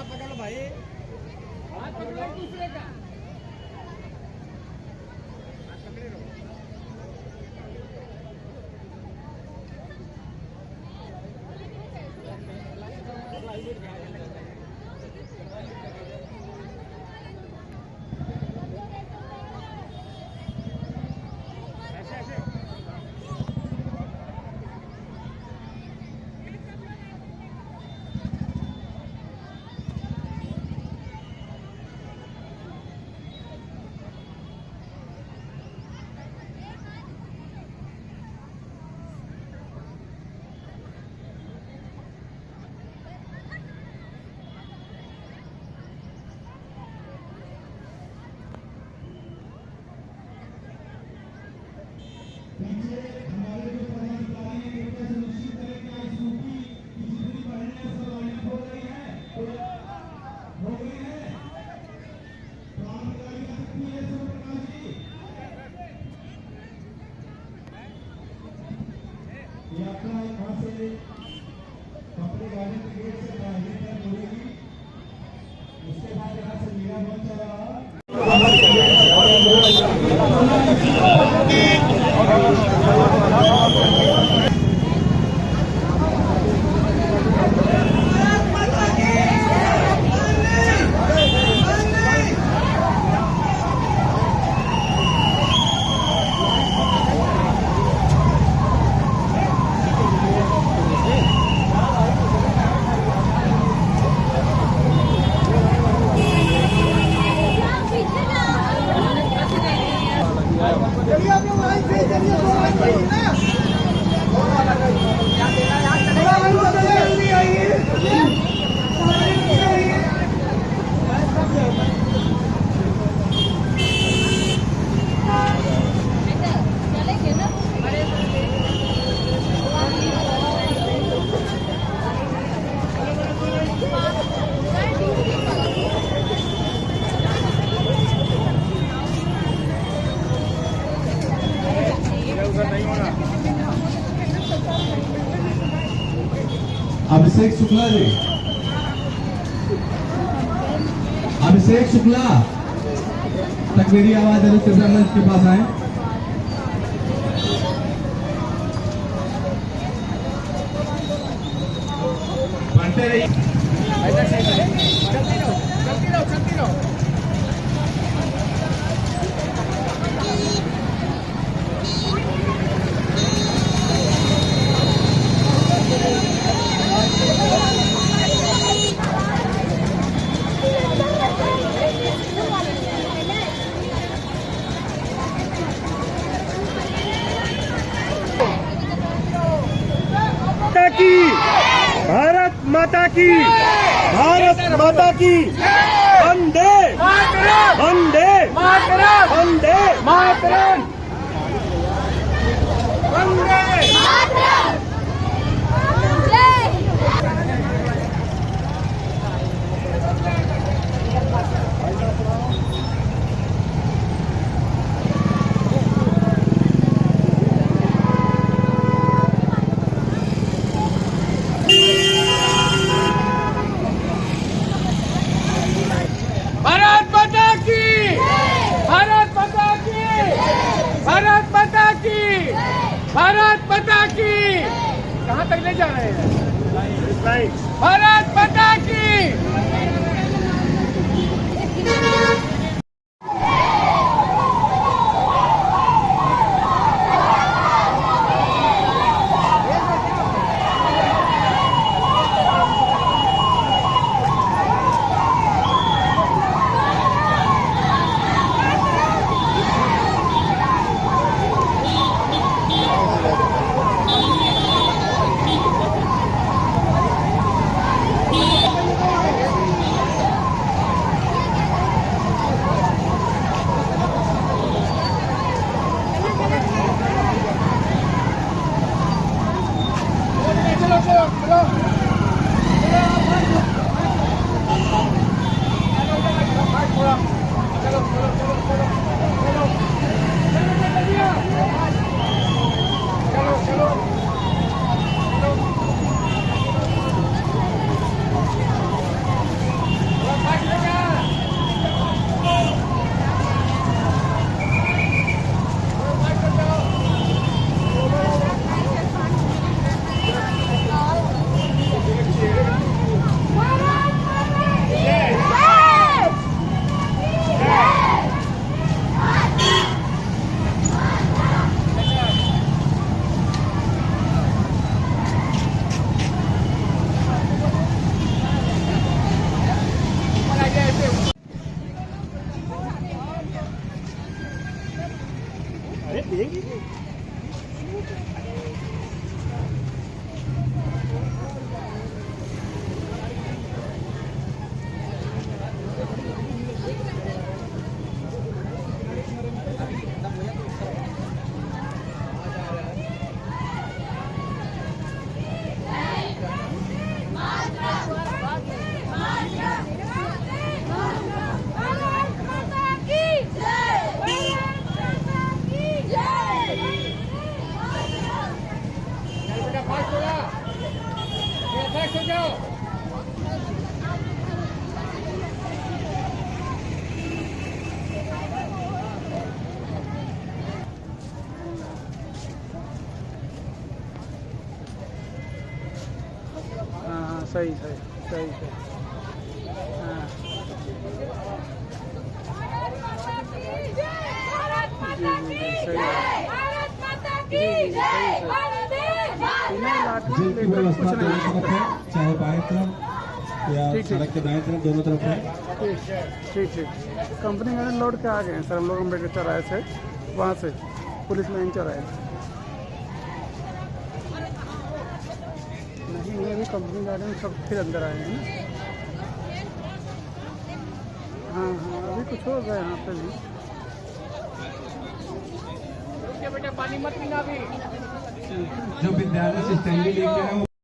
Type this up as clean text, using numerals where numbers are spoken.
हाथ पकड़ लो भाई, हाथ पकड़ो दूसरे का, हाथ पकड़े रहो। हमारे जो पदाधिकारी हैं कृपया सुनिश्चित करें कि आज यूपी की जितनी बहनें हैं सब लाइनअप हो गई है, क्रांतिकारी आ सकती है शिवप्रकाश जी। यात्रा यहाँ से कपड़े गाड़ी के गेट से बाहर तक जुड़ेगी, उसके बाद यहाँ से मीरा बन चला अभिषेक शुक्ला जी, अभिषेक शुक्ला तक मेरी आवाज है, कृपया मंच के पास आए। बनते रहिए, चलती रहो, चलती रहो, चलती रहो। भारत माता की, भारत माता की, वंदे वंदे वंदे मातरम, वंदे भारत माता की, भारत माता की, भारत माता की, भारत माता की। कहाँ तक ले जा रहे हैं? भारत माता की। सही सही सही सही हाँ जी जी जी सही जेल की व्यवस्था दोनों तरफ है, चाहे बाएं तरफ या ठीक, ठीक। सड़क के दाएं तरफ, दोनों तरफ है। ठीक ठीक कंपनी गाड़ी लौट के आ गए हैं सर हम लोग अम्बेडकर चौराहे से वहाँ से पुलिस लाइन चौराहे नहीं अभी कंपनी गाड़ी में सब फिर अंदर आए हैं ना हाँ हाँ अभी कुछ होगा यहाँ पे भी रुकिए बेटा, पानी मत पीना अभी। जो विद्यालय से स्टैंडी लेके आए